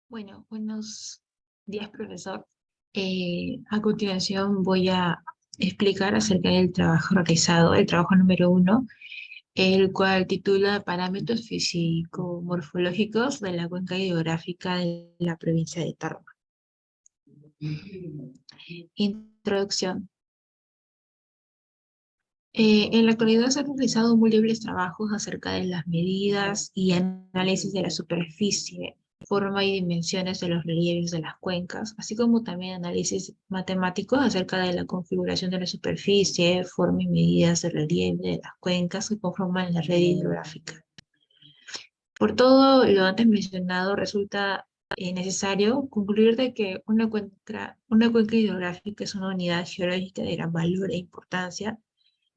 Bueno, buenos días, profesor. A continuación voy a explicar acerca del trabajo realizado, el trabajo número 1, el cual titula Parámetros físico-morfológicos de la cuenca hidrográfica de la provincia de Tarma. Introducción. En la actualidad se han realizado múltiples trabajos acerca de las medidas y análisis de la superficie, forma y dimensiones de los relieves de las cuencas, así como también análisis matemáticos acerca de la configuración de la superficie, forma y medidas del relieve de las cuencas que conforman la red hidrográfica. Por todo lo antes mencionado, resulta necesario concluir de que una cuenca hidrográfica es una unidad geológica de gran valor e importancia,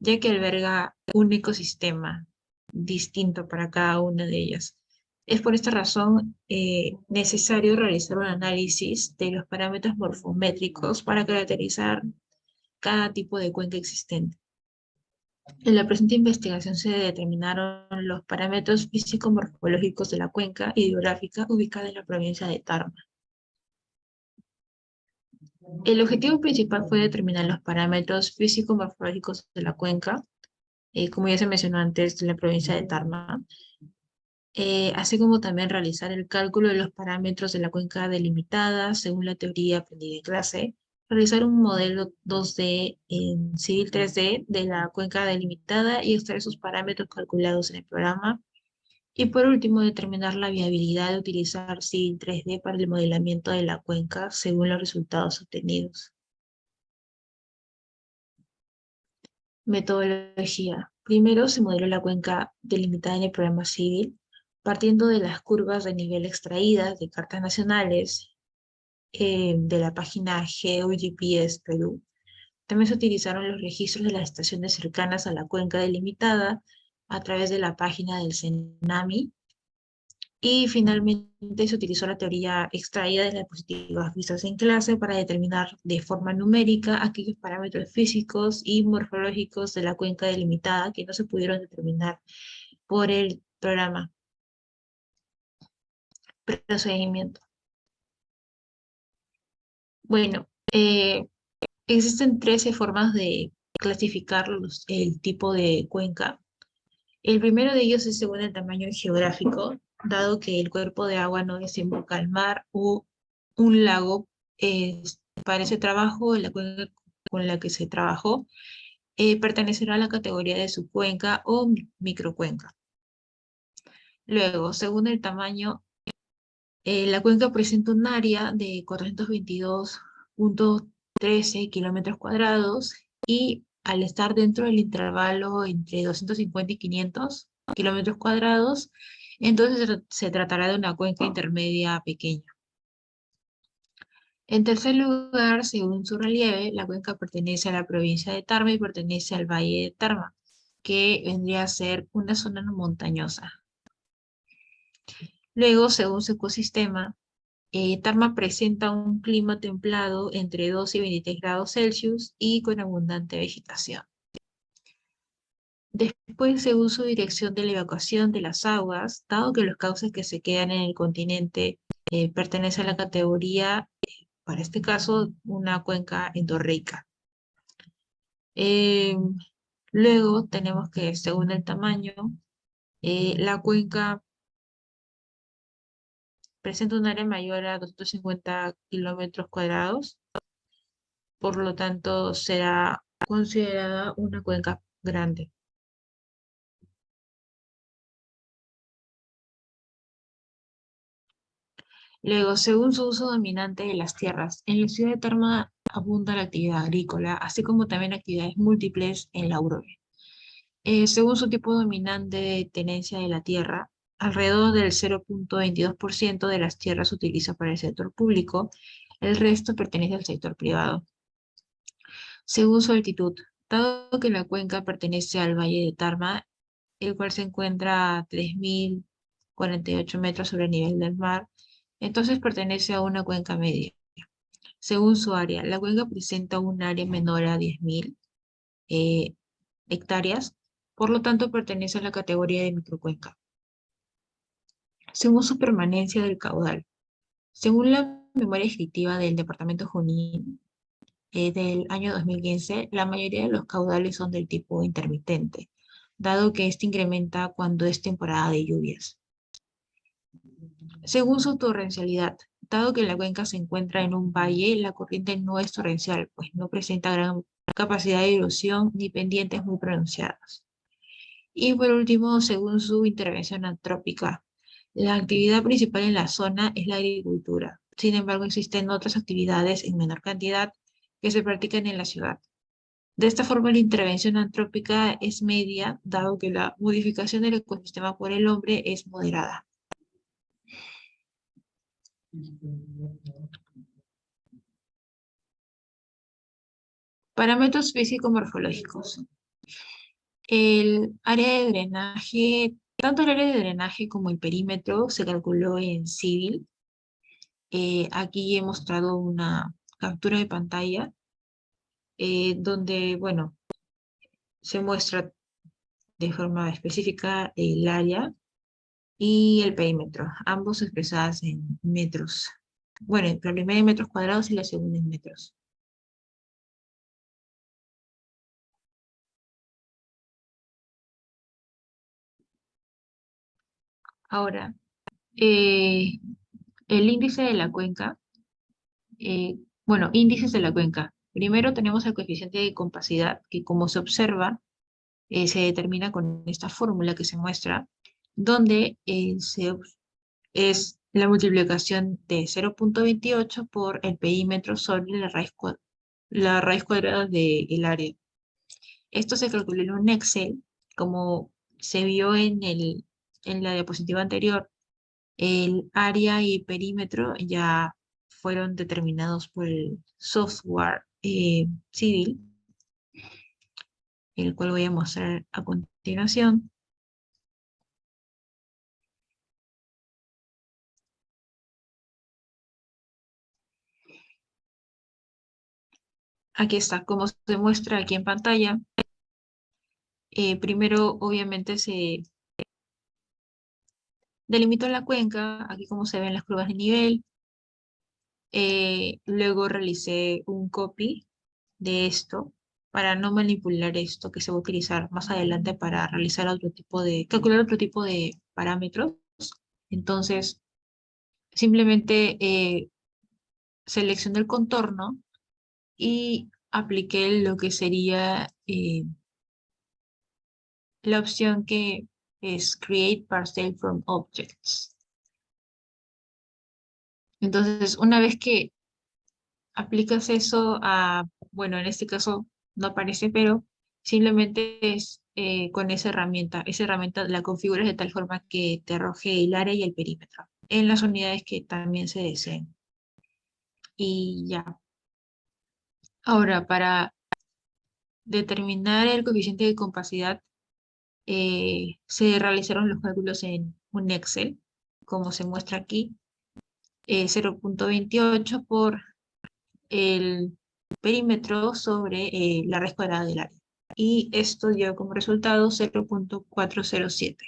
ya que alberga un ecosistema distinto para cada una de ellas. Es por esta razón necesario realizar un análisis de los parámetros morfométricos para caracterizar cada tipo de cuenca existente. En la presente investigación se determinaron los parámetros físico-morfológicos de la cuenca hidrográfica ubicada en la provincia de Tarma. El objetivo principal fue determinar los parámetros físico-morfológicos de la cuenca, como ya se mencionó antes, en la provincia de Tarma, así como también realizar el cálculo de los parámetros de la cuenca delimitada según la teoría aprendida en clase, realizar un modelo 2D en Civil 3D de la cuenca delimitada y extraer sus parámetros calculados en el programa, y por último determinar la viabilidad de utilizar Civil 3D para el modelamiento de la cuenca según los resultados obtenidos. Metodología. Primero se modeló la cuenca delimitada en el programa Civil, partiendo de las curvas de nivel extraídas de cartas nacionales de la página GeoGPS Perú. También se utilizaron los registros de las estaciones cercanas a la cuenca delimitada a través de la página del CENAMI. Y finalmente se utilizó la teoría extraída de las diapositivas vistas en clase para determinar de forma numérica aquellos parámetros físicos y morfológicos de la cuenca delimitada que no se pudieron determinar por el programa. Procedimiento. Bueno, existen 13 formas de clasificar el tipo de cuenca. El primero de ellos es según el tamaño geográfico, dado que el cuerpo de agua no desemboca al mar o un lago. Para ese trabajo, la cuenca con la que se trabajó pertenecerá a la categoría de subcuenca o microcuenca. Luego, según el tamaño, la cuenca presenta un área de 422.13 kilómetros cuadrados y al estar dentro del intervalo entre 250 y 500 kilómetros cuadrados, entonces se tratará de una cuenca intermedia pequeña. En tercer lugar, según su relieve, la cuenca pertenece a la provincia de Tarma y pertenece al valle de Tarma, que vendría a ser una zona no montañosa. Luego, según su ecosistema, Tarma presenta un clima templado entre 2 y 23 grados Celsius y con abundante vegetación. Después, según su dirección de la evacuación de las aguas, dado que los cauces que se quedan en el continente pertenecen a la categoría, para este caso, una cuenca endorreica. Luego tenemos que, según el tamaño, la cuenca presenta un área mayor a 250 kilómetros cuadrados, por lo tanto será considerada una cuenca grande. Luego, según su uso dominante de las tierras, en la ciudad de Tarma abunda la actividad agrícola, así como también actividades múltiples en la urbe. Según su tipo dominante de tenencia de la tierra, alrededor del 0.22% de las tierras se utiliza para el sector público, el resto pertenece al sector privado. Según su altitud, dado que la cuenca pertenece al Valle de Tarma, el cual se encuentra a 3.048 metros sobre el nivel del mar, entonces pertenece a una cuenca media. Según su área, la cuenca presenta un área menor a 10.000 hectáreas, por lo tanto pertenece a la categoría de microcuenca. Según su permanencia del caudal, Según la memoria descriptiva del Departamento Junín del año 2015, la mayoría de los caudales son del tipo intermitente, dado que este incrementa cuando es temporada de lluvias. Según su torrencialidad, dado que la cuenca se encuentra en un valle, la corriente no es torrencial, pues no presenta gran capacidad de erosión ni pendientes muy pronunciadas. Y por último, según su intervención antrópica, la actividad principal en la zona es la agricultura. Sin embargo, existen otras actividades en menor cantidad que se practican en la ciudad. De esta forma, la intervención antrópica es media, dado que la modificación del ecosistema por el hombre es moderada. Parámetros físico-morfológicos. El área de drenaje, tanto el área de drenaje como el perímetro se calculó en civil. Aquí he mostrado una captura de pantalla donde, bueno, se muestra de forma específica el área y el perímetro, ambos expresadas en metros. Bueno, la primera en metros cuadrados y la segunda en metros. Ahora, eh, el índice de la cuenca, bueno, índices de la cuenca. Primero tenemos el coeficiente de compacidad, que como se observa, se determina con esta fórmula que se muestra, donde es la multiplicación de 0,28 por el perímetro sobre la raíz cuadrada del área. Esto se calculó en un Excel, como se vio en la diapositiva anterior. El área y perímetro ya fueron determinados por el software civil, el cual voy a mostrar a continuación. Aquí está, como se muestra aquí en pantalla. Primero, obviamente, se delimitó la cuenca, aquí como se ven las curvas de nivel. Luego realicé un copy de esto para no manipular esto que se va a utilizar más adelante para realizar calcular otro tipo de parámetros. Entonces, simplemente seleccioné el contorno y apliqué lo que sería la opción que es Create Parcel from Objects. Entonces, una vez que aplicas eso a, bueno, en este caso no aparece, pero simplemente es con esa herramienta. Esa herramienta la configuras de tal forma que te arroje el área y el perímetro en las unidades que también se deseen. Y ya. Ahora, para determinar el coeficiente de compacidad, se realizaron los cálculos en un Excel, como se muestra aquí, 0,28 por el perímetro sobre la raíz cuadrada del área. Y esto dio como resultado 0,407.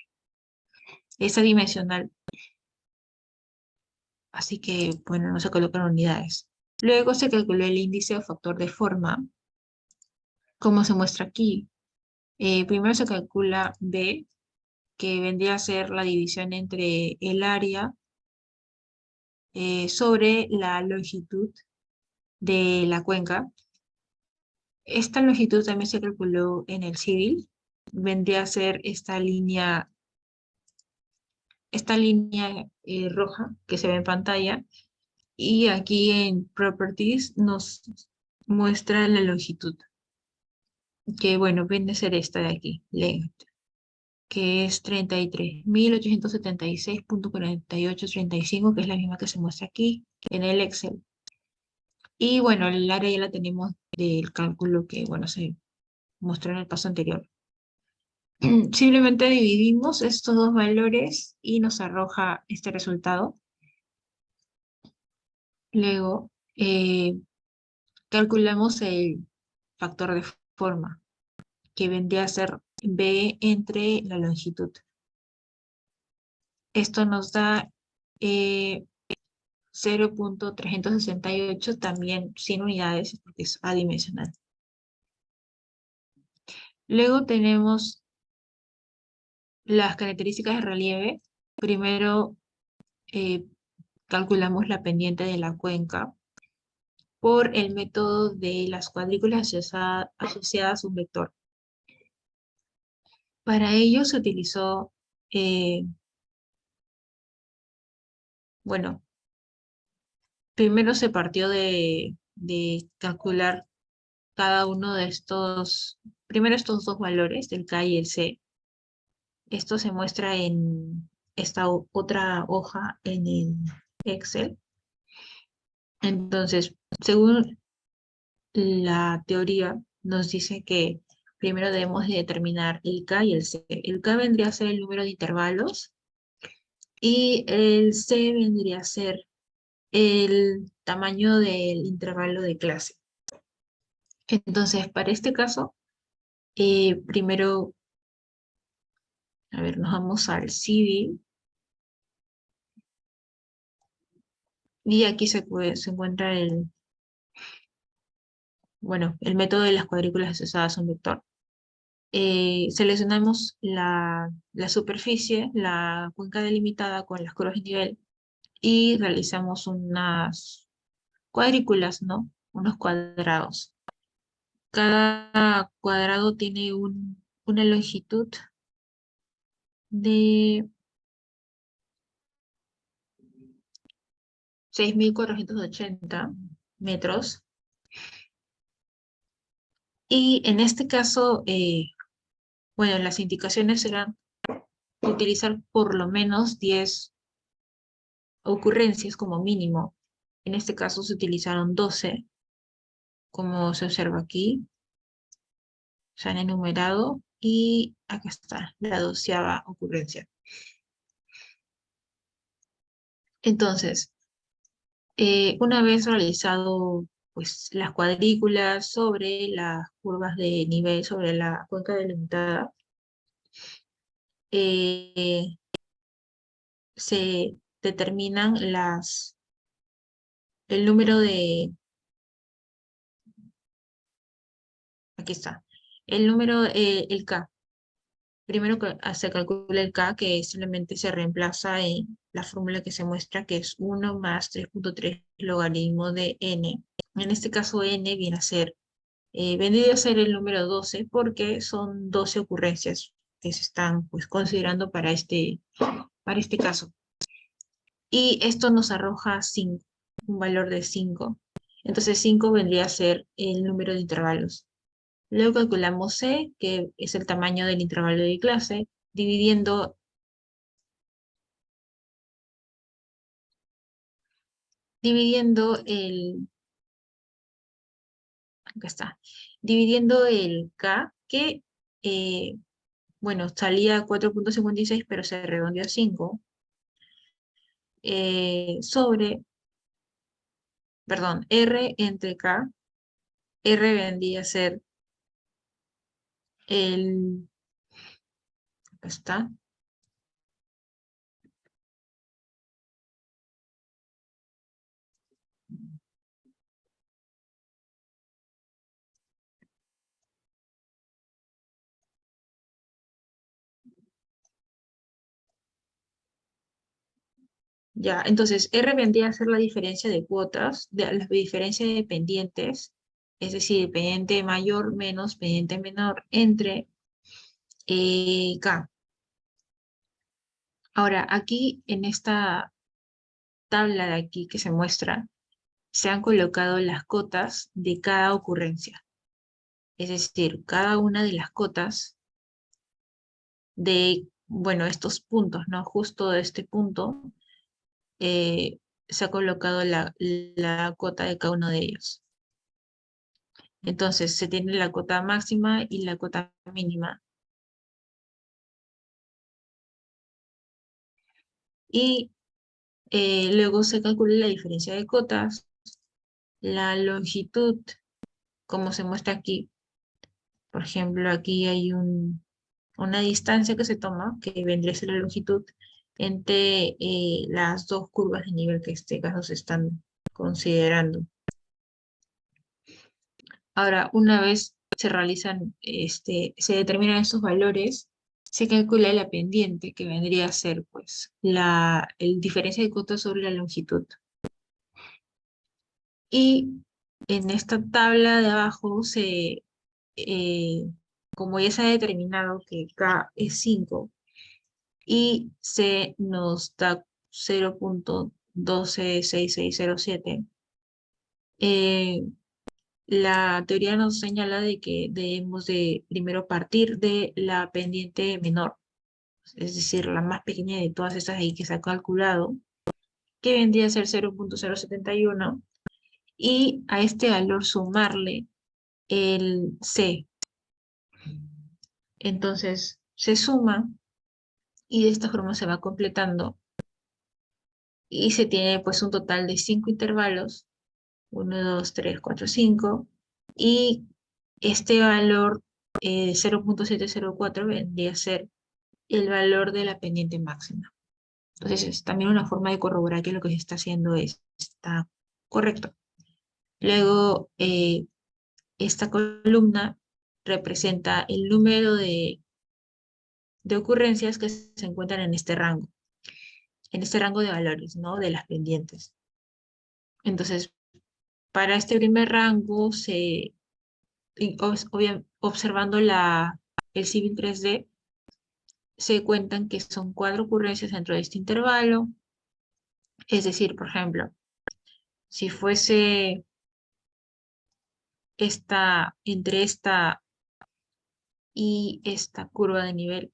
Esa dimensional. Así que, bueno, no se colocan unidades. Luego se calculó el índice o factor de forma, como se muestra aquí. Primero se calcula B, que vendría a ser la división entre el área sobre la longitud de la cuenca. Esta longitud también se calculó en el civil. Vendría a ser esta línea roja que se ve en pantalla. Y aquí en Properties nos muestra la longitud, que bueno, viene a ser esta de aquí, length, que es 33.876.4835, que es la misma que se muestra aquí en el Excel. Y bueno, el área ya la tenemos del cálculo que, bueno, se mostró en el paso anterior. Simplemente dividimos estos dos valores y nos arroja este resultado. Luego, calculamos el factor de forma, que vendría a ser B entre la longitud. Esto nos da 0.368 también sin unidades porque es adimensional. Luego tenemos las características de relieve. Primero calculamos la pendiente de la cuenca por el método de las cuadrículas asociadas a un vector. Para ello se utilizó, bueno, primero se partió de calcular cada uno de estos, primero estos dos valores, del K y el C. Esto se muestra en esta otra hoja en el Excel. Entonces, según la teoría, nos dice que primero debemos de determinar el K y el C. El K vendría a ser el número de intervalos y el C vendría a ser el tamaño del intervalo de clase. Entonces, para este caso, primero, a ver, nos vamos al CD y aquí se encuentra bueno, el método de las cuadrículas asociadas a un vector. Seleccionamos la superficie, la cuenca delimitada con las curvas de nivel y realizamos unas cuadrículas, ¿no? Unos cuadrados. Cada cuadrado tiene una longitud de 6.480 metros. Y en este caso, bueno, las indicaciones eran utilizar por lo menos 10 ocurrencias como mínimo. En este caso se utilizaron 12, como se observa aquí. Se han enumerado y acá está la 12ª ocurrencia. Entonces, una vez realizado pues, las cuadrículas sobre las curvas de nivel, sobre la cuenca delimitada, se determinan el número de, aquí está, el número, el K. Primero se calcula el K, que simplemente se reemplaza en la fórmula que se muestra, que es 1 más 3.3 logaritmo de n. En este caso, n viene a ser, vendría a ser el número 12, porque son 12 ocurrencias que se están pues, considerando para este caso. Y esto nos arroja 5, un valor de 5. Entonces 5 vendría a ser el número de intervalos. Luego calculamos C, que es el tamaño del intervalo de clase, dividiendo acá está, dividiendo el K, que, bueno, salía 4.56, pero se redondeó a 5, perdón, R entre K. R vendría a ser acá está, ya, entonces R vendría a ser la diferencia de cuotas, la diferencia de pendientes, es decir, pendiente mayor menos pendiente menor entre K. Ahora, aquí en esta tabla de aquí que se muestra, se han colocado las cotas de cada ocurrencia. Es decir, cada una de las cotas de, bueno, estos puntos, ¿no? Justo de este punto, se ha colocado la cota de cada uno de ellos. Entonces, se tiene la cota máxima y la cota mínima. Y luego se calcula la diferencia de cotas, la longitud, como se muestra aquí. Por ejemplo, aquí hay una distancia que se toma, que vendría a ser la longitud, entre las dos curvas de nivel que en este caso se están considerando. Ahora, una vez se realizan, se determinan estos valores, se calcula la pendiente, que vendría a ser pues el diferencia de cota sobre la longitud. Y en esta tabla de abajo, eh, como ya se ha determinado que K es 5 y C nos da 0.126607, la teoría nos señala de que debemos de primero partir de la pendiente menor, es decir, la más pequeña de todas estas ahí que se ha calculado, que vendría a ser 0.071, y a este valor sumarle el C. Entonces se suma y de esta forma se va completando y se tiene pues un total de 5 intervalos, 1, 2, 3, 4, 5, y este valor 0.704 vendría a ser el valor de la pendiente máxima. Entonces es también una forma de corroborar que lo que se está haciendo está correcto. Luego, esta columna representa el número de ocurrencias que se encuentran en este rango de valores, ¿no? De las pendientes. Entonces, para este primer rango, observando el Civil 3D, se cuentan que son 4 ocurrencias dentro de este intervalo. Es decir, por ejemplo, si fuese entre esta y esta curva de nivel,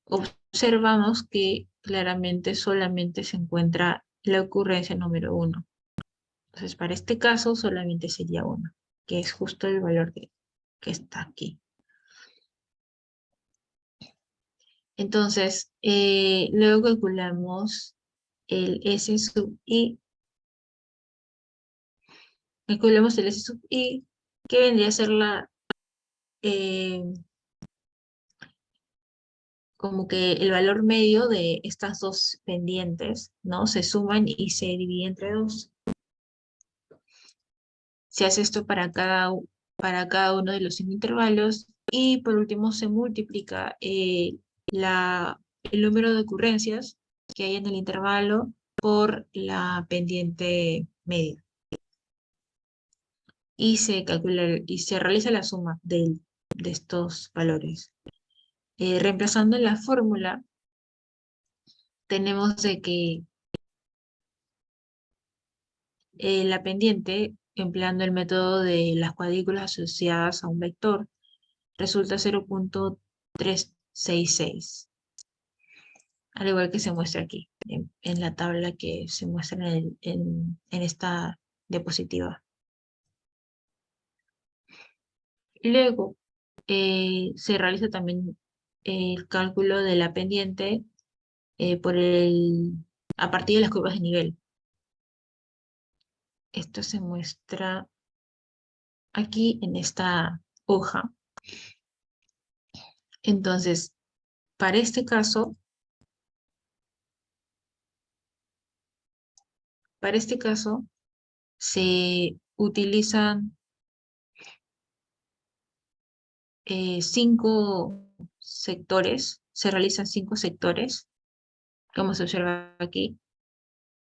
observamos que claramente solamente se encuentra la ocurrencia número 1. Entonces, para este caso solamente sería 1, que es justo el valor que está aquí. Entonces, luego calculamos el S sub I. Calculamos el S sub I, que vendría a ser eh, como que el valor medio de estas dos pendientes, ¿no? Se suman y se dividen entre 2. Se hace esto para cada uno de los 5 intervalos y por último se multiplica el número de ocurrencias que hay en el intervalo por la pendiente media. Y se calcula y se realiza la suma de estos valores. Reemplazando la fórmula, tenemos de que la pendiente, empleando el método de las cuadrículas asociadas a un vector, resulta 0.366, al igual que se muestra aquí, en la tabla que se muestra en esta diapositiva. Luego, se realiza también el cálculo de la pendiente a partir de las curvas de nivel. Esto se muestra aquí en esta hoja. Entonces, para este caso, se utilizan 5 sectores, se realizan 5 sectores, como se observa aquí.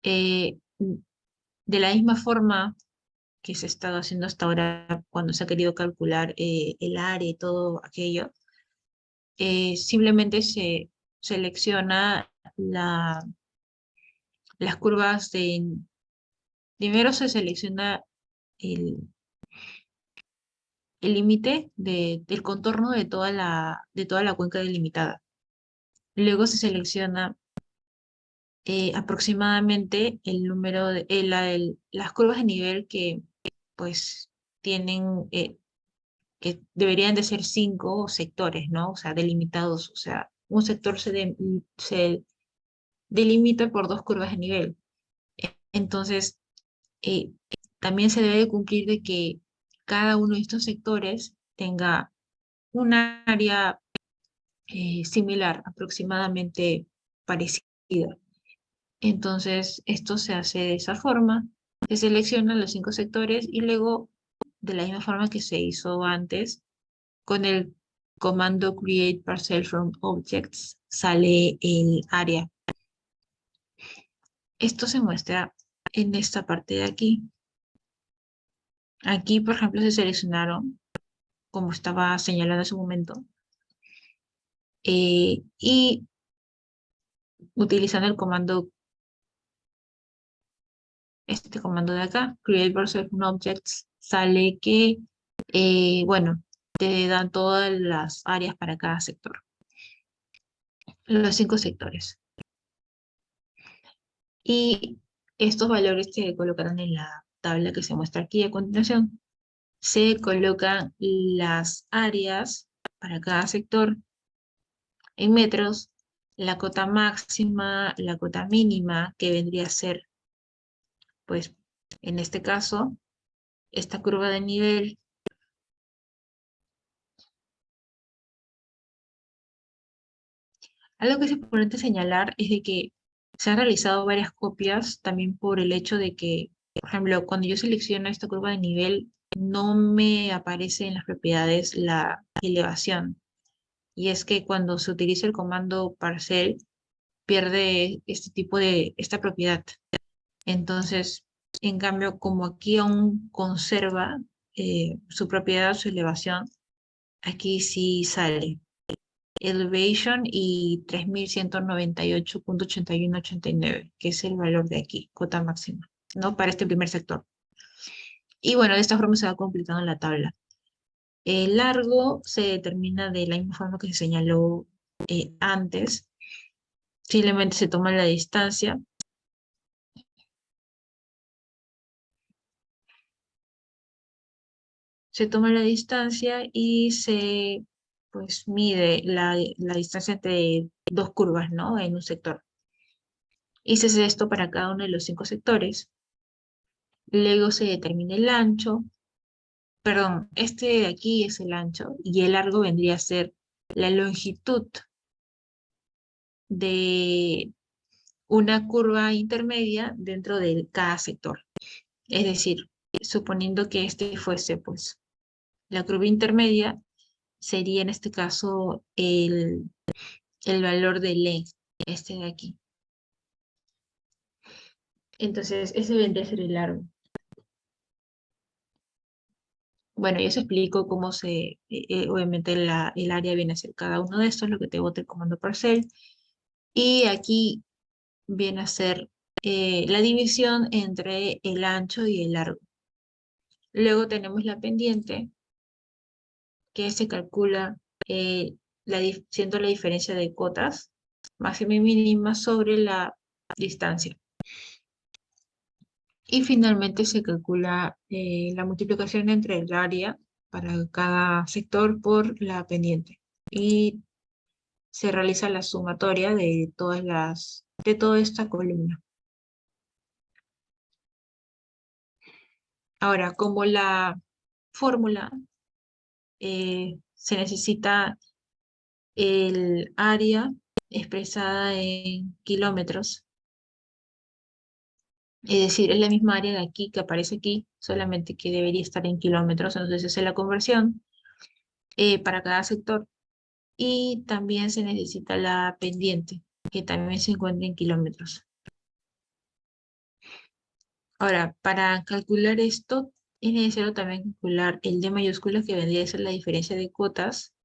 De la misma forma que se ha estado haciendo hasta ahora cuando se ha querido calcular el área y todo aquello, simplemente se selecciona las curvas primero se selecciona el límite del contorno de toda la cuenca delimitada. Luego se selecciona aproximadamente el número de las curvas de nivel que pues tienen, que deberían de ser 5 sectores, ¿no? O sea, delimitados. O sea, un sector se delimita por 2 curvas de nivel. Entonces, eh, también se debe cumplir de que cada uno de estos sectores tenga un área similar, aproximadamente parecida. Entonces, esto se hace de esa forma. Se seleccionan los 5 sectores y luego, de la misma forma que se hizo antes, con el comando create parcel from objects, sale el área. Esto se muestra en esta parte de aquí. Aquí, por ejemplo, se seleccionaron, como estaba señalando hace un momento, y utilizando el comando, este comando de acá, create parcel from objects, sale que, bueno, te dan todas las áreas para cada sector, los 5 sectores. Y estos valores se colocarán en la tabla que se muestra aquí a continuación. Se colocan las áreas para cada sector en metros, la cota máxima, la cota mínima, que vendría a ser, pues, en este caso, esta curva de nivel. Algo que es importante señalar es de que se han realizado varias copias también por el hecho de que, por ejemplo, cuando yo selecciono esta curva de nivel, no me aparece en las propiedades la elevación. Y es que cuando se utiliza el comando parcel, pierde este tipo de, esta propiedad. Entonces, en cambio, como aquí aún conserva su propiedad, su elevación, aquí sí sale elevation y 3198.8189, que es el valor de aquí, cota máxima, ¿no? Para este primer sector. Y bueno, de esta forma se va completando en la tabla. El largo se determina de la misma forma que se señaló antes. Simplemente se toma la distancia. Se toma la distancia y se pues mide la distancia entre dos curvas, ¿no? En un sector. Y se hace esto para cada uno de los 5 sectores. Luego se determina el ancho. Perdón, este de aquí es el ancho y el largo vendría a ser la longitud de una curva intermedia dentro de cada sector. Es decir, suponiendo que este fuese pues la curva intermedia, sería en este caso el valor de length, este de aquí. Entonces, ese vendría a ser el largo. Bueno, yo os explico cómo obviamente el área viene a ser cada uno de estos, lo que te bota el comando parcel. Y aquí viene a ser la división entre el ancho y el largo. Luego tenemos la pendiente, que se calcula siendo la diferencia de cotas máxima y mínima sobre la distancia. Y finalmente se calcula la multiplicación entre el área para cada sector por la pendiente. Y se realiza la sumatoria de de toda esta columna. Ahora, como la fórmula se necesita el área expresada en kilómetros, es decir, es la misma área de aquí que aparece aquí, solamente que debería estar en kilómetros, entonces se hace la conversión para cada sector. Y también se necesita la pendiente, que también se encuentra en kilómetros. Ahora, para calcular esto, es necesario también calcular el D mayúscula, que vendría a ser la diferencia de cotas,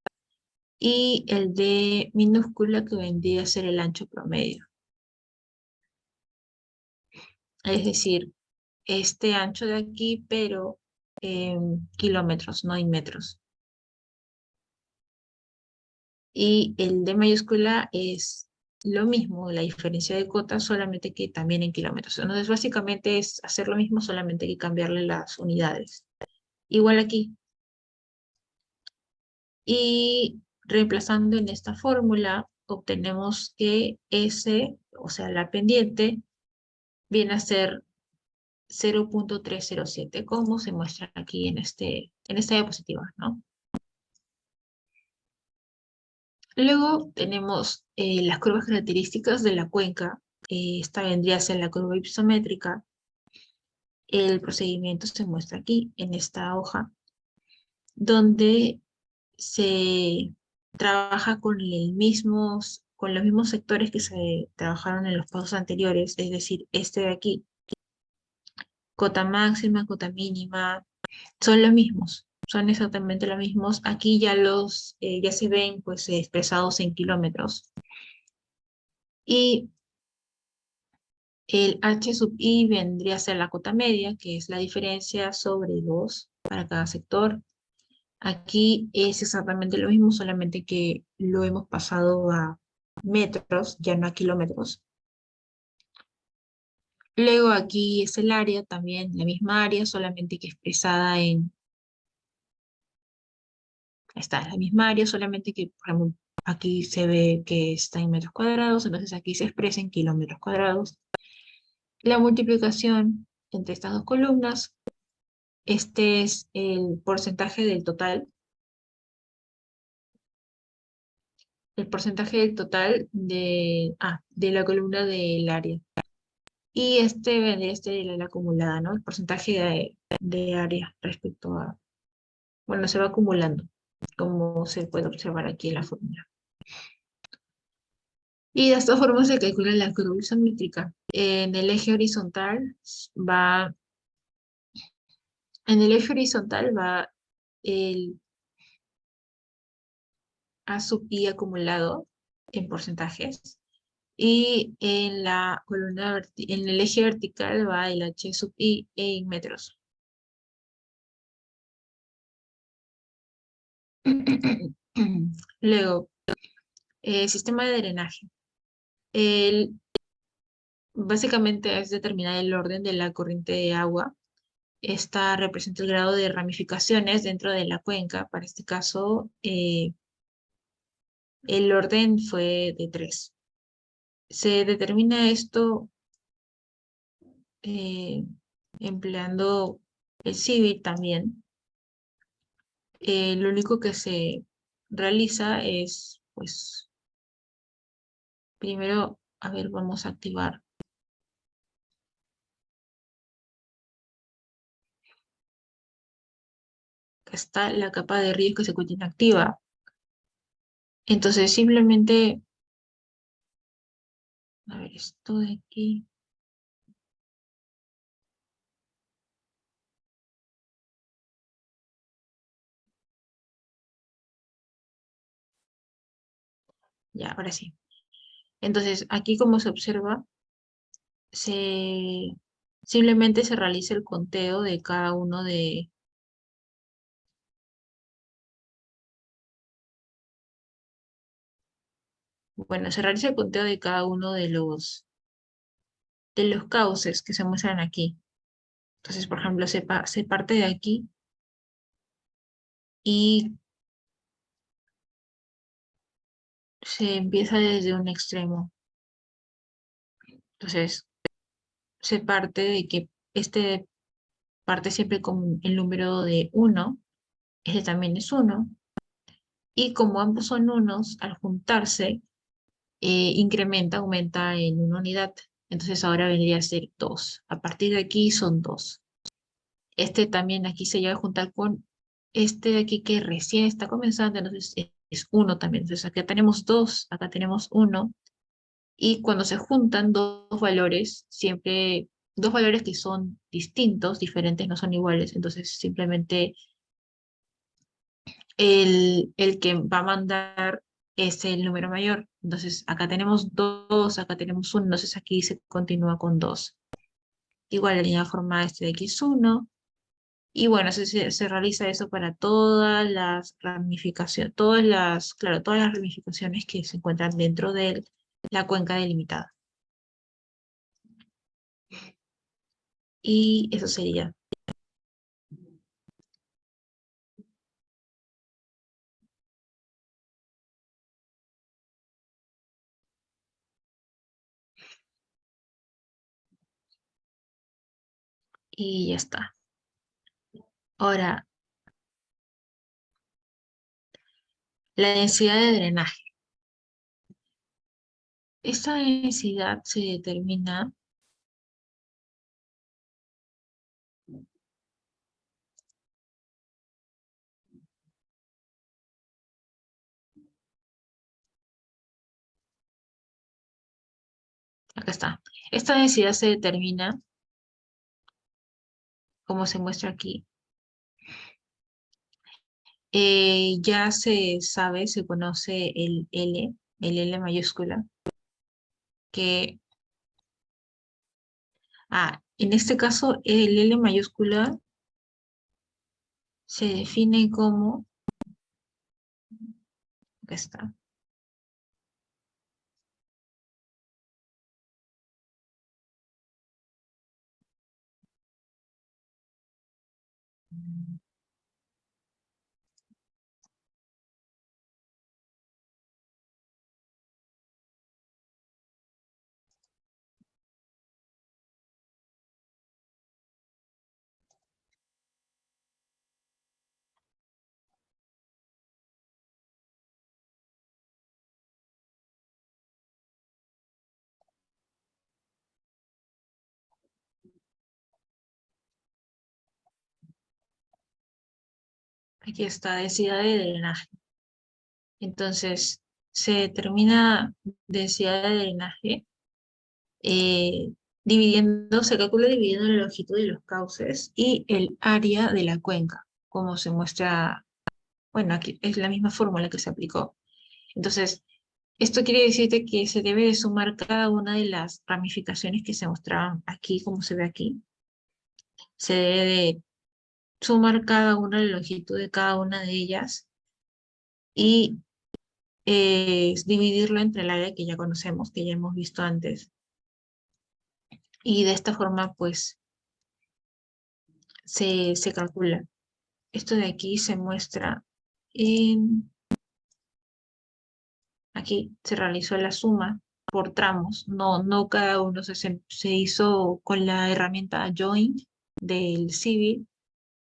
y el D minúscula, que vendría a ser el ancho promedio. Es decir, este ancho de aquí, pero en kilómetros, no en metros. Y el D mayúscula es lo mismo, la diferencia de cotas, solamente que también en kilómetros. Entonces, básicamente es hacer lo mismo, solamente que cambiarle las unidades. Igual aquí. Y reemplazando en esta fórmula, obtenemos que S, o sea, la pendiente, viene a ser 0.307, como se muestra aquí en esta diapositiva, ¿no? Luego tenemos las curvas características de la cuenca. Esta vendría a ser la curva histométrica. El procedimiento se muestra aquí, en esta hoja, donde se trabaja con los mismos sectores que se trabajaron en los pasos anteriores, es decir, este de aquí, cota máxima, cota mínima, son los mismos, son exactamente los mismos. Aquí ya se ven pues expresados en kilómetros. Y el H sub I vendría a ser la cota media, que es la diferencia sobre 2 para cada sector. Aquí es exactamente lo mismo, solamente que lo hemos pasado a metros, ya no a kilómetros. Luego aquí es el área, también la misma área, solamente que expresada en... Está la misma área, solamente que por ejemplo, aquí se ve que está en metros cuadrados, entonces aquí se expresa en kilómetros cuadrados. La multiplicación entre estas dos columnas, este es el porcentaje del total, de la columna del área. Y este vendría a ser la acumulada, ¿no? El porcentaje de área respecto a, bueno, se va acumulando, como se puede observar aquí en la fórmula. Y de esta forma se calcula la curva isométrica. Va, en el eje horizontal va el A sub i acumulado en porcentajes. Y en la en el eje vertical va el H sub i en metros. Luego, sistema de drenaje. Básicamente es determinar el orden de la corriente de agua. Esta representa el grado de ramificaciones dentro de la cuenca. Para este caso, el orden fue de 3. Se determina esto eh, empleando el CIVIT también. Lo único que se realiza es, pues, primero, a ver, vamos a activar. Acá está la capa de ríos que se encuentra inactiva. Entonces, simplemente, a ver, esto de aquí. Ya, ahora sí. Entonces, aquí como se observa, se, simplemente se realiza el conteo de cada uno bueno, se realiza el conteo de cada uno de los cauces que se muestran aquí. Entonces, por ejemplo, se parte de aquí y se empieza desde un extremo. Entonces, se parte de que este parte siempre con el número de 1, este también es 1, y como ambos son unos, al juntarse, aumenta en una unidad. Entonces ahora vendría a ser 2. A partir de aquí son 2. Este también aquí se llega a juntar con este de aquí que recién está comenzando, entonces es 1 también. Entonces acá tenemos 2, acá tenemos 1. Y cuando se juntan dos valores, siempre dos valores que son distintos, diferentes, no son iguales, entonces simplemente el que va a mandar es el número mayor. Entonces acá tenemos 2, acá tenemos 1, entonces aquí se continúa con 2. Igual la línea formada este de x1. Y bueno, se realiza eso para todas las ramificaciones, claro, todas las ramificaciones que se encuentran dentro de la cuenca delimitada. Y eso sería. Y ya está. Ahora, la densidad de drenaje. Esta densidad se determina, acá está, esta densidad se determina, como se muestra aquí. Ya se sabe, se conoce el L mayúscula, que, en este caso el L mayúscula se define como, acá está, aquí está, densidad de drenaje. Entonces, se determina densidad de drenaje eh, se calcula dividiendo la longitud de los cauces y el área de la cuenca, como se muestra, bueno, aquí es la misma fórmula que se aplicó. Entonces, esto quiere decirte que se debe de sumar cada una de las ramificaciones que se mostraban aquí, como se ve aquí. Se debe de sumar cada una de la longitud de cada una de ellas y dividirlo entre el área que ya conocemos, que ya hemos visto antes. Y de esta forma, pues, se calcula. Esto de aquí se muestra en... Aquí se realizó la suma por tramos, no cada uno se hizo con la herramienta join del Civil,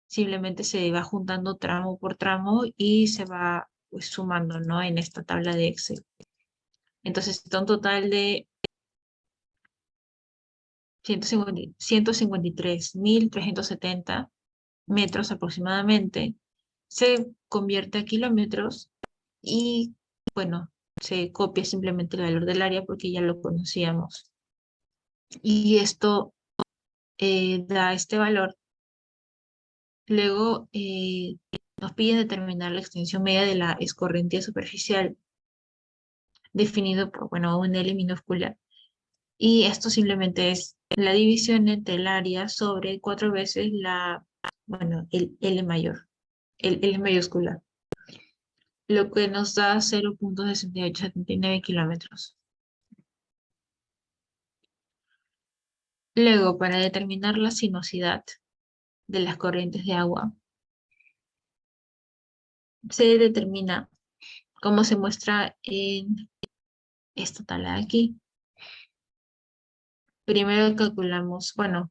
simplemente se va juntando tramo por tramo y se va pues sumando, ¿no? En esta tabla de Excel. Entonces está un total de 153.370 metros aproximadamente. Se convierte a kilómetros y, bueno, se copia simplemente el valor del área porque ya lo conocíamos. Y esto da este valor. Luego nos piden determinar la extensión media de la escorrentía superficial, definido por, bueno, un L minúscula. Y esto simplemente es la división entre el área sobre 4 veces bueno, el L mayor, el L mayúscula, lo que nos da 0,6879 kilómetros. Luego, para determinar la sinuosidad de las corrientes de agua, se determina como se muestra en esta tabla de aquí. Primero calculamos, bueno,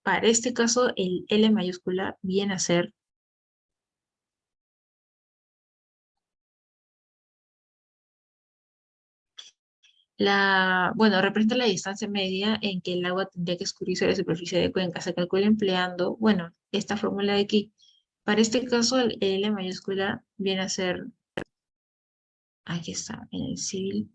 para este caso el L mayúscula viene a ser bueno, representa la distancia media en que el agua tendría que escurrirse de la superficie de cuenca. Se calcula empleando, bueno, esta fórmula de aquí. Para este caso el L mayúscula viene a ser, aquí está, en el civil.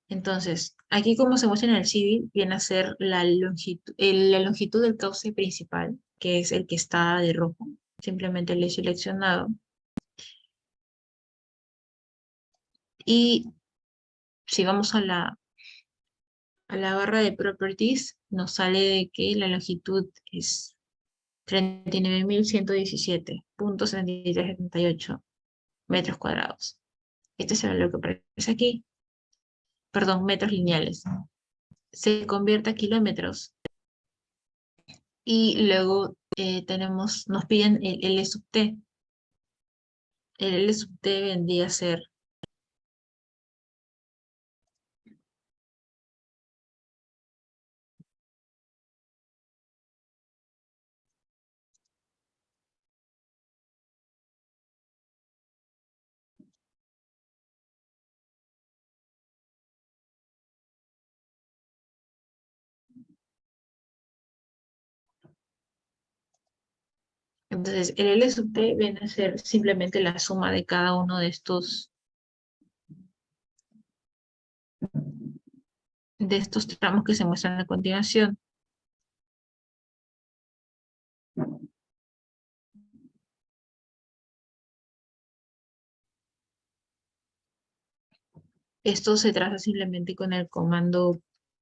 Entonces, aquí como se muestra en el civil, viene a ser la longitud del cauce principal, que es el que está de rojo. Simplemente lo he seleccionado. Y si vamos a la barra de properties, nos sale de que la longitud es 39.117.7378 metros cuadrados. Este es el valor que aparece aquí. Perdón, metros lineales. Se convierte a kilómetros y luego nos piden el L sub T. El L sub T vendría a ser Entonces, el L sub t viene a ser simplemente la suma de cada uno de estos tramos que se muestran a continuación. Esto se traza simplemente con el comando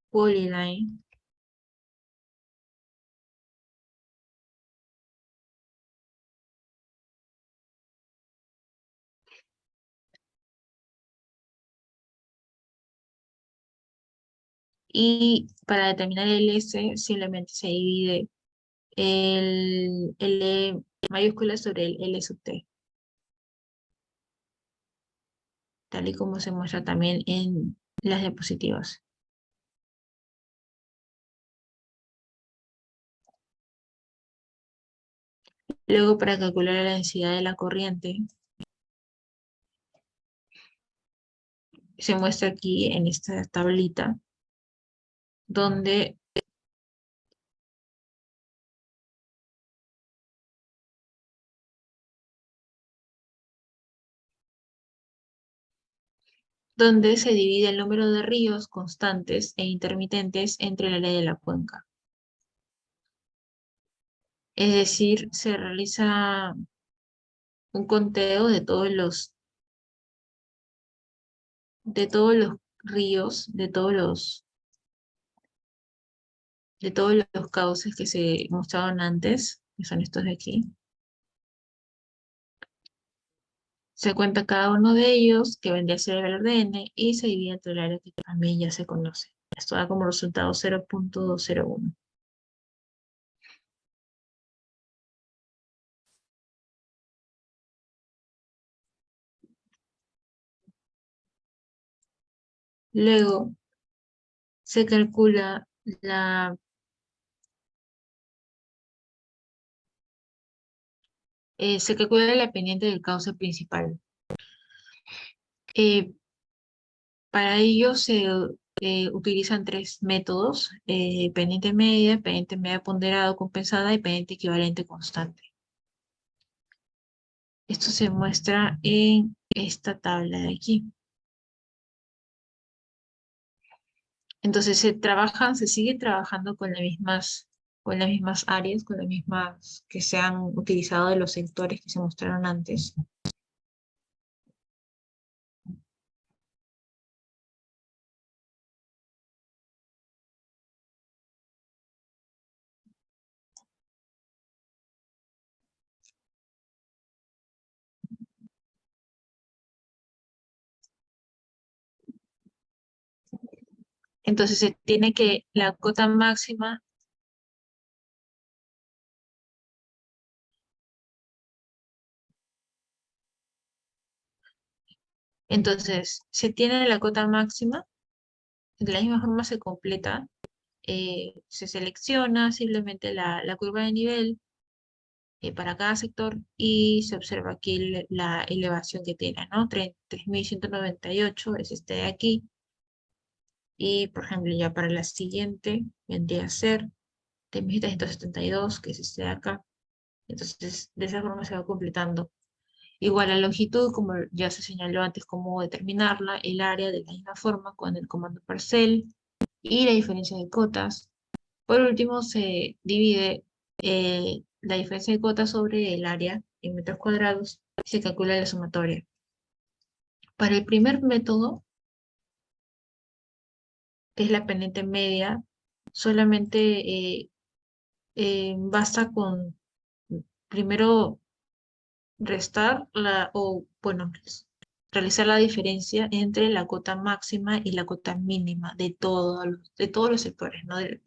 polyline. Y para determinar el S simplemente se divide el L mayúscula sobre el L sub t, tal y como se muestra también en las diapositivas. Luego, para calcular la densidad de la corriente, se muestra aquí en esta tablita, donde, donde se divide el número de ríos constantes e intermitentes entre el área de la cuenca. Es decir, se realiza un conteo de todos los ríos, de todos los cauces que se mostraban antes, que son estos de aquí. Se cuenta cada uno de ellos, que vendría a ser el valor de n, y se divide entre el área que también ya se conoce. Esto da como resultado 0.201. Luego se calcula la pendiente del cauce principal. Eh, para ello se utilizan tres métodos: pendiente media ponderado compensada y pendiente equivalente constante. Esto se muestra en esta tabla de aquí. Entonces se sigue trabajando con las mismas áreas, con las mismas que se han utilizado de los sectores que se mostraron antes. Entonces se tiene que la cota máxima, entonces se tiene la cota máxima, de la misma forma se completa, se selecciona simplemente la curva de nivel para cada sector y se observa aquí la elevación que tiene, ¿no? 3.198 es este de aquí. Y, por ejemplo, ya para la siguiente vendría a ser 3.772, que es este de acá. Entonces, de esa forma se va completando. Igual la longitud, como ya se señaló antes, cómo determinarla, el área de la misma forma con el comando parcel y la diferencia de cotas. Por último, se divide la diferencia de cotas sobre el área en metros cuadrados y se calcula la sumatoria. Para el primer método, que es la pendiente media, solamente basta con primero restar bueno, realizar la diferencia entre la cota máxima y la cota mínima de todos los sectores, ¿no? Del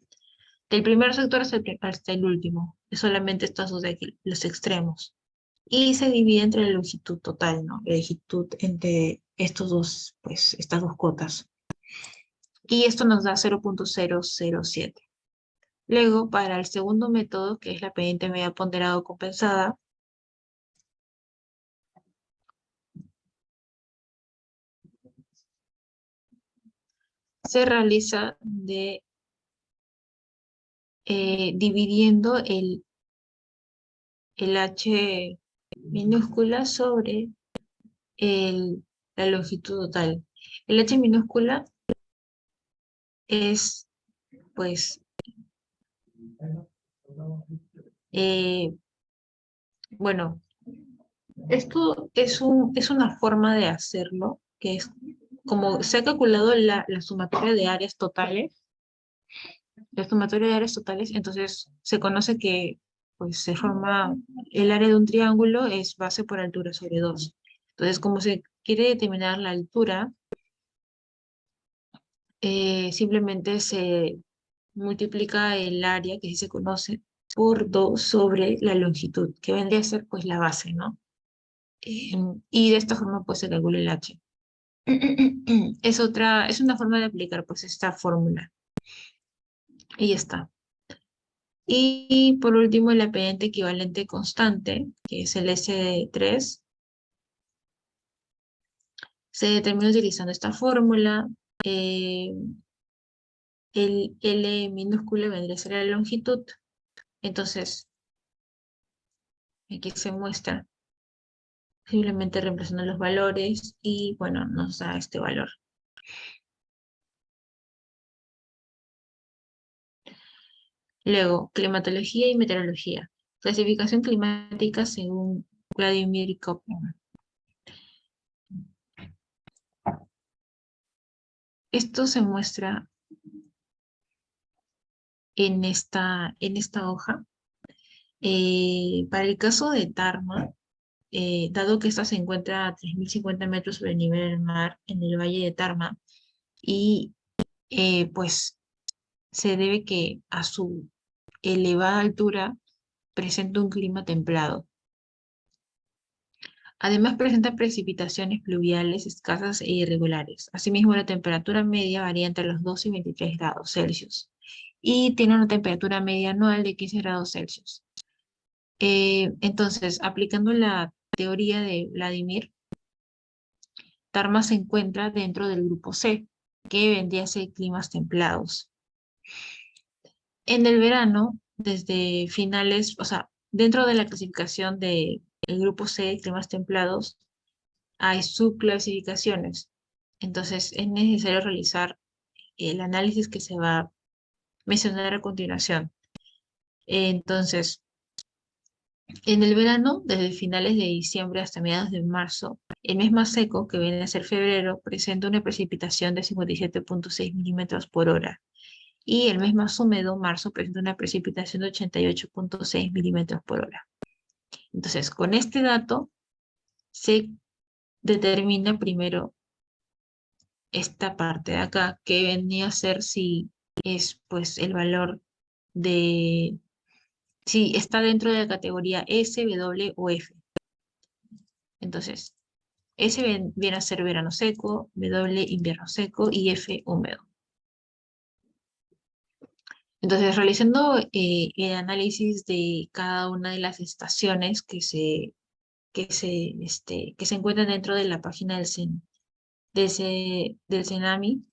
primer sector hasta el último, es solamente estos dos de aquí, los extremos. Y se divide entre la longitud total, ¿no? La longitud entre estos dos, pues, estas dos cotas. Y esto nos da 0.007. Luego, para el segundo método, que es la pendiente media ponderado compensada, se realiza dividiendo el H minúscula sobre la longitud total. El H minúscula es, pues, eh, bueno, esto es una forma de hacerlo, que es como se ha calculado la sumatoria de áreas totales, la sumatoria de áreas totales, entonces se conoce que pues se forma el área de un triángulo es base por altura sobre 2. Entonces, como se quiere determinar la altura, simplemente se multiplica el área, que sí se conoce, por 2 sobre la longitud, que vendría a ser pues la base, ¿no? Y de esta forma pues se calcula el H. Es una forma de aplicar pues esta fórmula. Y ya está. Y por último, el pendiente equivalente constante, que es el S3, se determina utilizando esta fórmula. El L minúsculo vendría a ser la longitud. Entonces, aquí se muestra simplemente reemplazando los valores y bueno, nos da este valor. Luego, climatología y meteorología. Clasificación climática según Vladimir Köppen. Esto se muestra en esta hoja. Para el caso de Tarma, dado que esta se encuentra a 3.050 metros sobre el nivel del mar en el valle de Tarma, y pues se debe que a su elevada altura presenta un clima templado. Además presenta precipitaciones pluviales escasas e irregulares. Asimismo, la temperatura media varía entre los 2 y 23 grados Celsius y tiene una temperatura media anual de 15 grados Celsius. Entonces, aplicando la teoría de Vladimir, Tarma se encuentra dentro del grupo C, que vendría a ser climas templados. En el verano, desde finales, o sea, dentro de la clasificación del grupo C, climas templados, hay subclasificaciones. Entonces, es necesario realizar el análisis que se va a mencionar a continuación. Entonces, en el verano, desde finales de diciembre hasta mediados de marzo, el mes más seco, que viene a ser febrero, presenta una precipitación de 57,6 milímetros por hora. Y el mes más húmedo, marzo, presenta una precipitación de 88,6 milímetros por hora. Entonces, con este dato se determina primero esta parte de acá, que venía a ser si es pues el valor de, si está dentro de la categoría S, W o F. Entonces, viene a ser verano seco, W invierno seco y F húmedo. Entonces, realizando el análisis de cada una de las estaciones que se encuentran dentro de la página del CENAMI,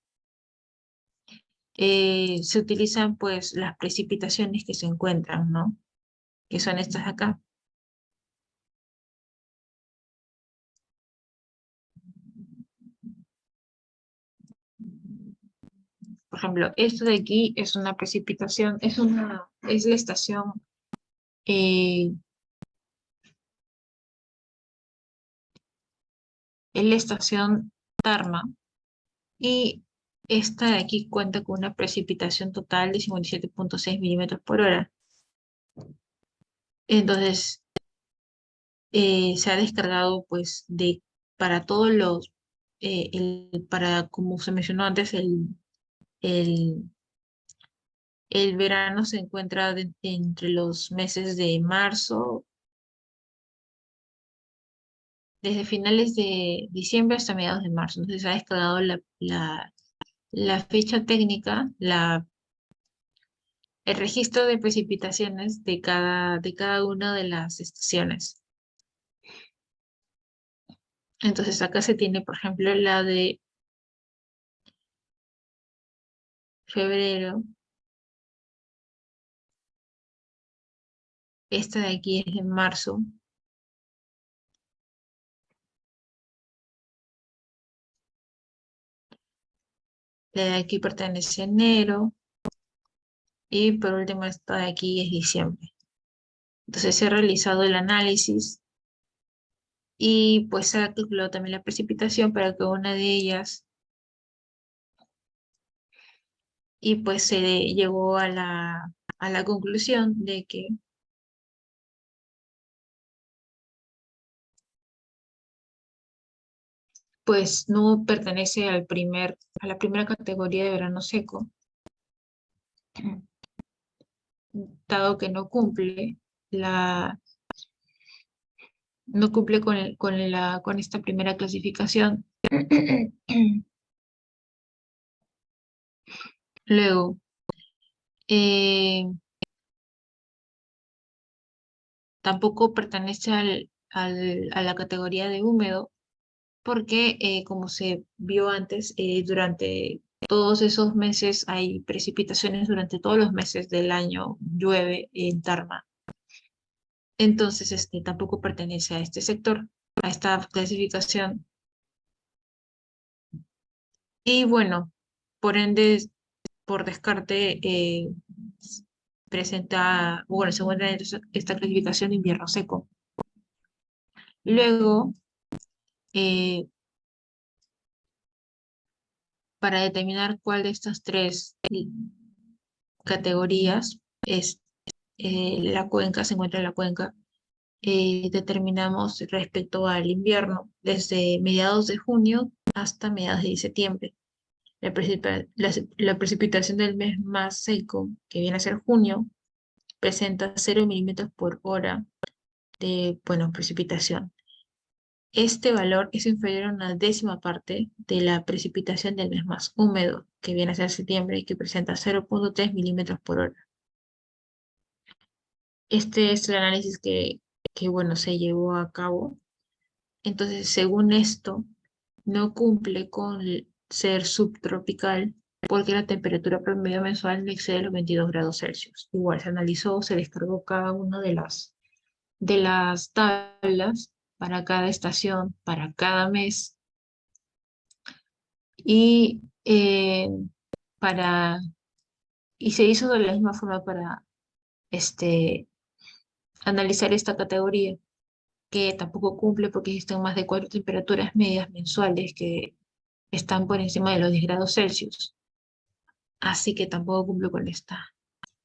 se utilizan pues las precipitaciones que se encuentran, ¿no? Que son estas acá. Por ejemplo, esto de aquí es una precipitación, es la estación, eh, es la estación Tarma, y esta de aquí cuenta con una precipitación total de 57,6 milímetros por hora. Entonces, se ha descargado pues para todos los, para como se mencionó antes, el, el verano se encuentra entre los meses de marzo, desde finales de diciembre hasta mediados de marzo. Entonces se ha descargado la fecha técnica, el registro de precipitaciones de cada una de las estaciones. Entonces acá se tiene, por ejemplo, la de febrero, Esta de aquí es de marzo. La de aquí pertenece a enero. Y por último, esta de aquí es diciembre. Entonces se ha realizado el análisis y pues se ha calculado también la precipitación para cada una de ellas. Y pues se llegó a la conclusión de que pues no pertenece a la primera categoría de verano seco, dado que la, no cumple con esta primera clasificación. Luego, eh, tampoco pertenece a la categoría de húmedo, porque como se vio antes, durante todos esos meses hay precipitaciones, durante todos los meses del año llueve en Tarma. Entonces, tampoco pertenece a este sector, a esta clasificación. Y bueno, por ende, por descarte, bueno, se encuentra en esta clasificación de invierno seco. Luego, eh, para determinar cuál de estas tres categorías es la cuenca, se encuentra en la cuenca, determinamos respecto al invierno, desde mediados de junio hasta mediados de septiembre. La precipitación del mes más seco, que viene a ser junio, presenta 0 milímetros por hora de, bueno, precipitación. Este valor es inferior a una décima parte de la precipitación del mes más húmedo, que viene a ser septiembre, y que presenta 0,3 milímetros por hora. Este es el análisis bueno, se llevó a cabo. Entonces, según esto, no cumple con ser subtropical porque la temperatura promedio mensual no excede los 22 grados Celsius. Igual se analizó, se descargó cada una de las tablas para cada estación, para cada mes y, para, y se hizo de la misma forma para este, analizar esta categoría, que tampoco cumple porque existen más de 4 temperaturas medias mensuales que están por encima de los 10 grados Celsius. Así que tampoco cumple con esta.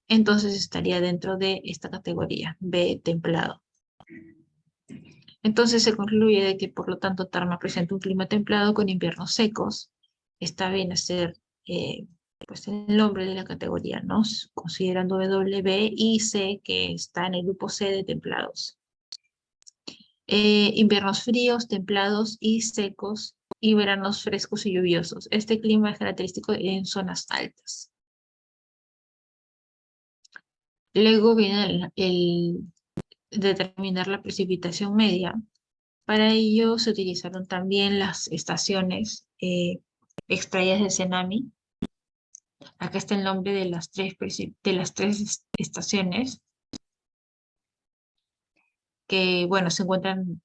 Entonces estaría dentro de esta categoría, B, templado. Entonces se concluye de que por lo tanto Tarma presenta un clima templado con inviernos secos. Está bien hacer pues el nombre de la categoría, ¿no? Considerando W, B y C, que está en el grupo C de templados. Inviernos fríos, templados y secos, y veranos frescos y lluviosos. Este clima es característico en zonas altas. Luego viene el determinar la precipitación media. Para ello se utilizaron también las estaciones extraídas de Cenami. Acá está el nombre de de las tres estaciones, que bueno, se encuentran,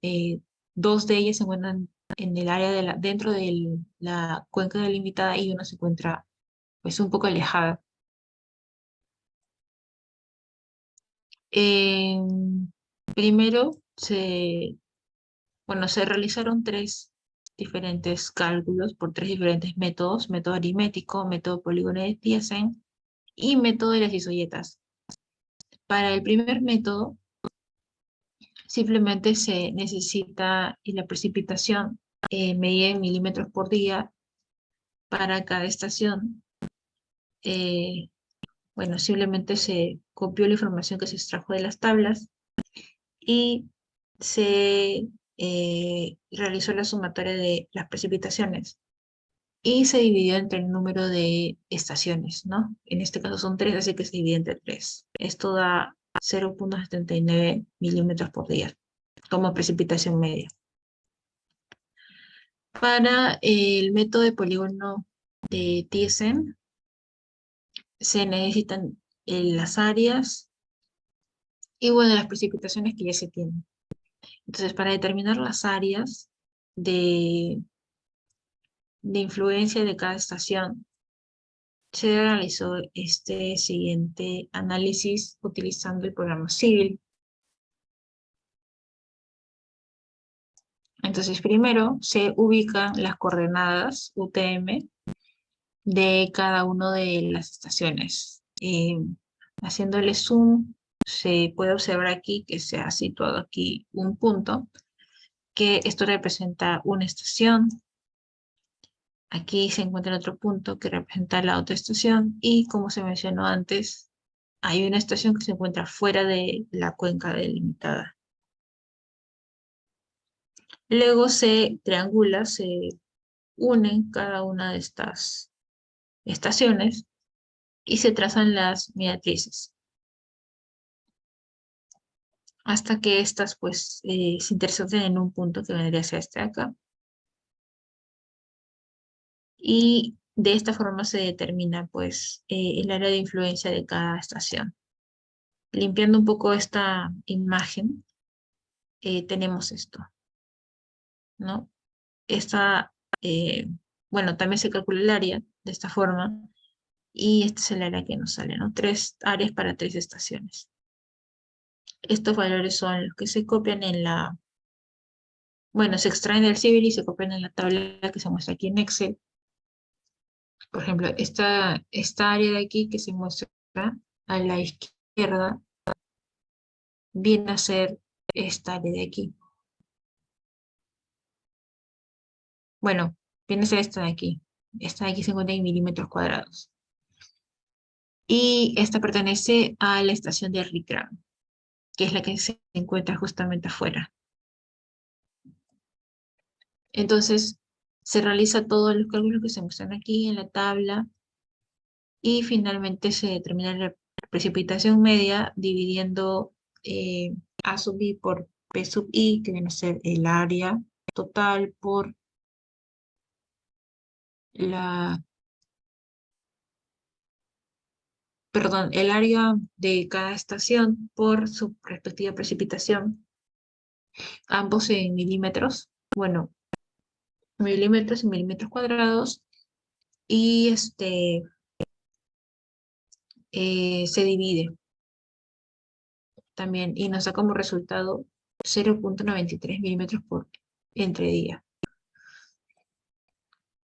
dos de ellas se encuentran en el área dentro de la cuenca delimitada, y una se encuentra pues un poco alejada. Eh, Primero bueno, se realizaron tres diferentes cálculos por tres diferentes métodos: método aritmético, método polígono de Thiessen y método de las isoyetas. Para el primer método, simplemente se necesita la precipitación medida en milímetros por día para cada estación. Eh, bueno, simplemente se copió la información que se extrajo de las tablas y se realizó la sumatoria de las precipitaciones y se dividió entre el número de estaciones, ¿no? En este caso son tres, así que se divide entre tres. Esto da 0,79 milímetros por día como precipitación media. Para el método de polígono de Thiessen se necesitan las áreas Y bueno, las precipitaciones que ya se tienen. Entonces, para determinar las áreas de, de influencia de cada estación, se realizó este siguiente análisis utilizando el programa Civil. Entonces, primero se ubican las coordenadas UTM de cada una de las estaciones. Haciéndole zoom, se puede observar aquí que se ha situado aquí un punto, que esto representa una estación. Aquí se encuentra otro punto que representa la otra estación y como se mencionó antes, hay una estación que se encuentra fuera de la cuenca delimitada. Luego se triangula, se unen cada una de estas estaciones y se trazan las mediatrices hasta que estas pues se intersecten en un punto que vendría a ser este de acá. Y de esta forma se determina pues el área de influencia de cada estación. Limpiando un poco esta imagen, tenemos esto, ¿no? Esta, eh, bueno, también se calcula el área de esta forma y este es el área que nos sale, ¿no? 3 áreas para 3 estaciones. Estos valores son los que se copian en la, bueno, se extraen del Civil y se copian en la tabla que se muestra aquí en Excel. Por ejemplo, esta área de aquí que se muestra a la izquierda viene a ser esta área de aquí. Bueno, viene a ser esta de aquí. Esta de aquí se encuentra en milímetros cuadrados. Y esta pertenece a la estación de Ricram, que es la que se encuentra justamente afuera. Entonces, se realiza todos los cálculos que se muestran aquí en la tabla y finalmente se determina la precipitación media dividiendo A sub i por P sub i, que viene a ser el área total por la, perdón, el área de cada estación por su respectiva precipitación, ambos en milímetros, bueno, milímetros y milímetros cuadrados, y se divide también y nos da como resultado 0,93 milímetros por entre día.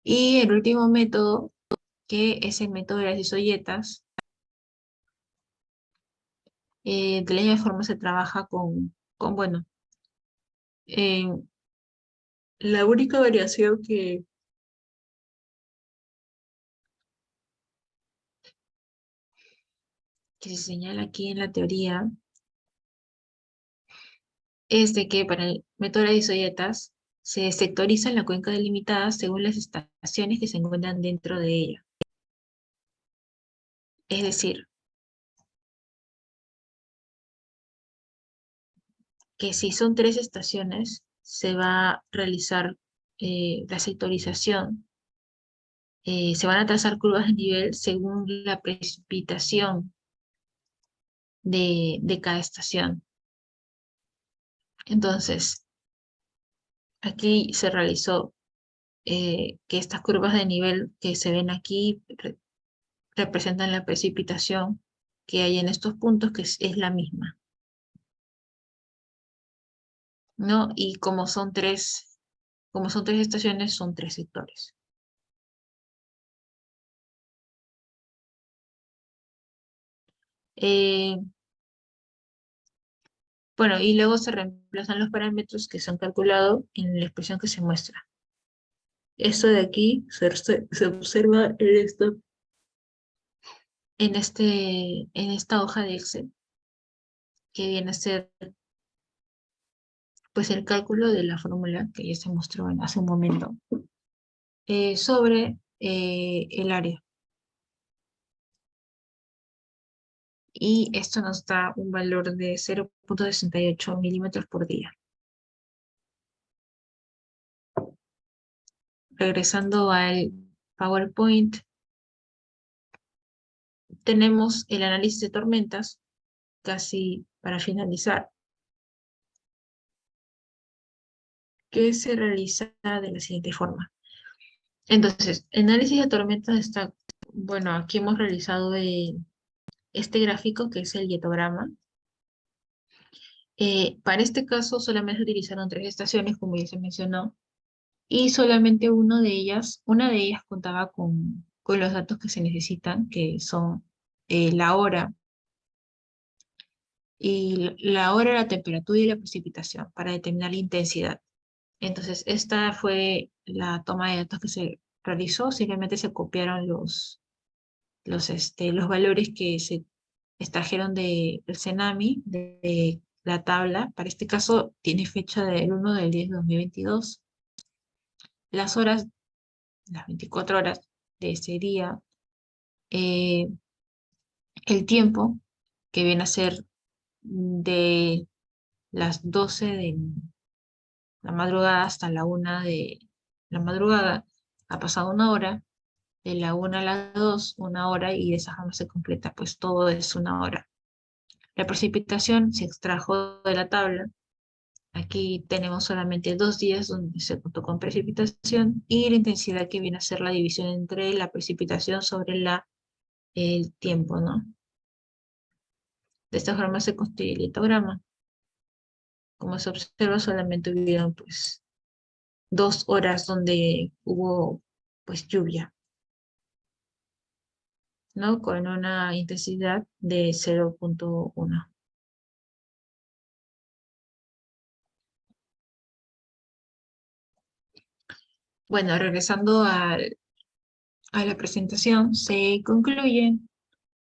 Y el último método, que es el método de las isoyetas, de la misma forma se trabaja con bueno, eh, la única variación que se señala aquí en la teoría es de que para el método de las isoyetas se sectoriza la cuenca delimitada según las estaciones que se encuentran dentro de ella. Es decir, que si son 3 estaciones, se va a realizar la sectorización. Se van a trazar curvas de nivel según la precipitación de cada estación. Entonces, aquí se realizó que estas curvas de nivel que se ven aquí representan la precipitación que hay en estos puntos, que es la misma, ¿no? Y como son 3 estaciones, son 3 sectores. Eh, bueno, y luego se reemplazan los parámetros que se han calculado en la expresión que se muestra. Esto de aquí se observa en esta hoja de Excel, que viene a ser pues el cálculo de la fórmula que ya se mostró hace un momento, sobre el área. Y esto nos da un valor de 0,68 milímetros por día. Regresando al PowerPoint, tenemos el análisis de tormentas, casi para finalizar, que se realiza de la siguiente forma. Entonces, análisis de tormentas está, bueno, aquí hemos realizado este gráfico que es el dietograma. Para este caso solamente se utilizaron 3 estaciones, como ya se mencionó, y solamente una de ellas contaba con los datos que se necesitan, que son la hora, y la hora, la temperatura y la precipitación para determinar la intensidad. Entonces, esta fue la toma de datos que se realizó, simplemente se copiaron los valores que se extrajeron del Cenami, de la tabla. Para este caso, tiene fecha del 1/10/2022. Las horas, las 24 horas de ese día, eh, el tiempo, que viene a ser de las 12 de la madrugada hasta la 1 de la madrugada, ha pasado 1 hora, de la 1 a las 2, 1 hora, y de esa forma se completa, pues todo es 1 hora. La precipitación se extrajo de la tabla. Aquí tenemos solamente 2 días donde se contó con precipitación, y la intensidad, que viene a ser la división entre la precipitación sobre el tiempo, ¿no? De esta forma se construye el litograma. Como se observa, solamente hubieron pues 2 horas donde hubo pues lluvia, ¿no? Con una intensidad de 0.1. Bueno, regresando a la presentación, se concluye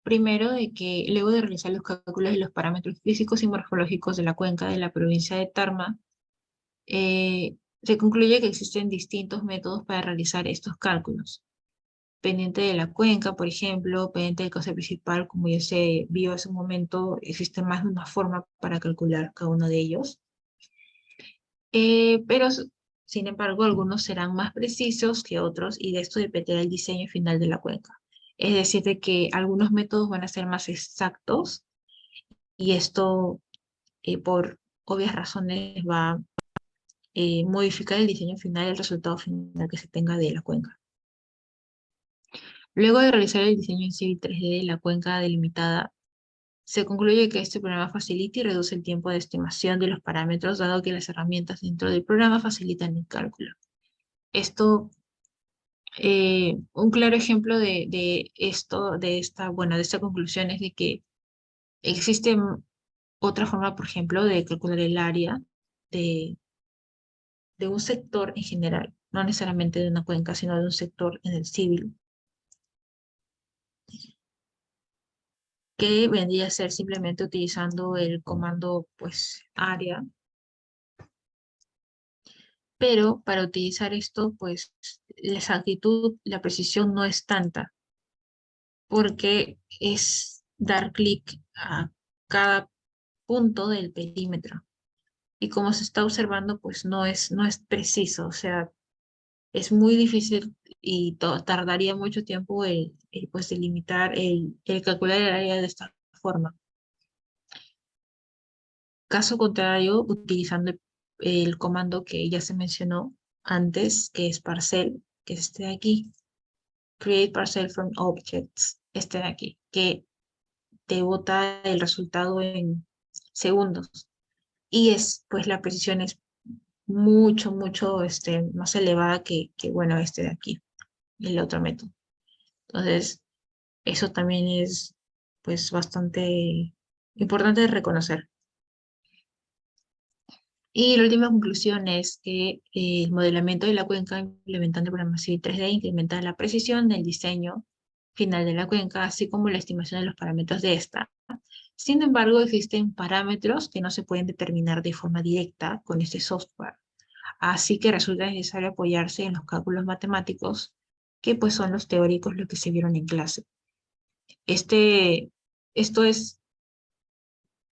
primero de que luego de realizar los cálculos de los parámetros físicos y morfológicos de la cuenca de la provincia de Tarma, se concluye que existen distintos métodos para realizar estos cálculos. Pendiente de la cuenca, por ejemplo, pendiente del cauce principal, como ya se vio hace un momento, existe más de una forma para calcular cada uno de ellos. Pero, sin embargo, algunos serán más precisos que otros, y de esto dependerá el diseño final de la cuenca. Es decir, de que algunos métodos van a ser más exactos, y esto, por obvias razones, va a modificar el diseño final y el resultado final que se tenga de la cuenca. Luego de realizar el diseño en Civil 3D de la cuenca delimitada, se concluye que este programa facilita y reduce el tiempo de estimación de los parámetros, dado que las herramientas dentro del programa facilitan el cálculo. Esto, un claro ejemplo de esto, de esta conclusión, es de que existe otra forma, por ejemplo, de calcular el área de, de un sector en general, no necesariamente de una cuenca, sino de un sector en el civil, que vendría a ser simplemente utilizando el comando, pues, área. Pero para utilizar esto, pues, la exactitud, la precisión no es tanta, porque es dar clic a cada punto del perímetro. Y como se está observando, pues no es preciso, o sea, es muy difícil, y tardaría mucho tiempo pues delimitar, el calcular el área de esta forma. Caso contrario, utilizando el comando que ya se mencionó antes, que es parcel, que es este de aquí, create parcel from objects, este de aquí, que te bota el resultado en segundos. Y pues la precisión es mucho, mucho más elevada bueno, este de aquí, el otro método. Entonces, eso también es pues bastante importante de reconocer. Y la última conclusión es que el modelamiento de la cuenca implementando el programa Civil 3D incrementa la precisión del diseño final de la cuenca, así como la estimación de los parámetros de esta. Sin embargo, existen parámetros que no se pueden determinar de forma directa con este software, así que resulta necesario apoyarse en los cálculos matemáticos, que pues son los teóricos, los que se vieron en clase. Esto es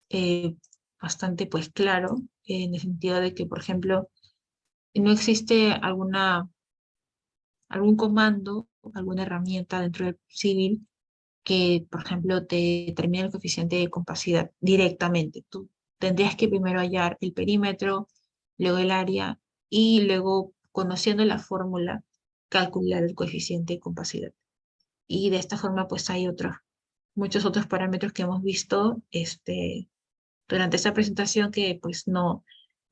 eh, bastante pues claro, en el sentido de que, por ejemplo, no existe algún comando, alguna herramienta dentro del civil que, por ejemplo, te determina el coeficiente de compacidad directamente. Tú tendrías que primero hallar el perímetro, luego el área y luego, conociendo la fórmula, calcular el coeficiente de compacidad. Y de esta forma, pues hay muchos otros parámetros que hemos visto durante esta presentación que pues no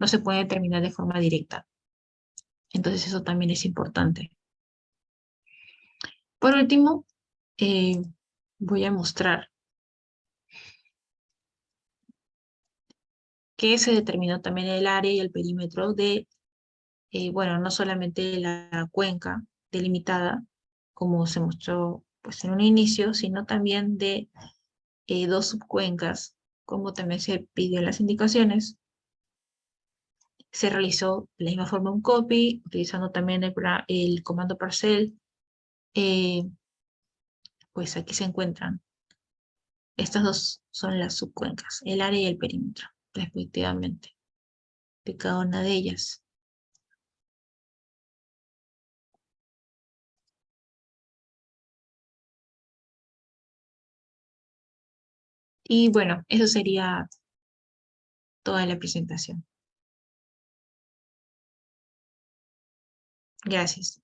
se pueden determinar de forma directa. Entonces eso también es importante. Por último, eh, voy a mostrar que se determinó también el área y el perímetro de, bueno, no solamente la cuenca delimitada, como se mostró pues en un inicio, sino también de dos subcuencas, como también se pidió en las indicaciones. Se realizó de la misma forma un copy, utilizando también el comando parcel. Eh, pues aquí se encuentran. Estas dos son las subcuencas, el área y el perímetro, respectivamente, de cada una de ellas. Y bueno, eso sería toda la presentación. Gracias.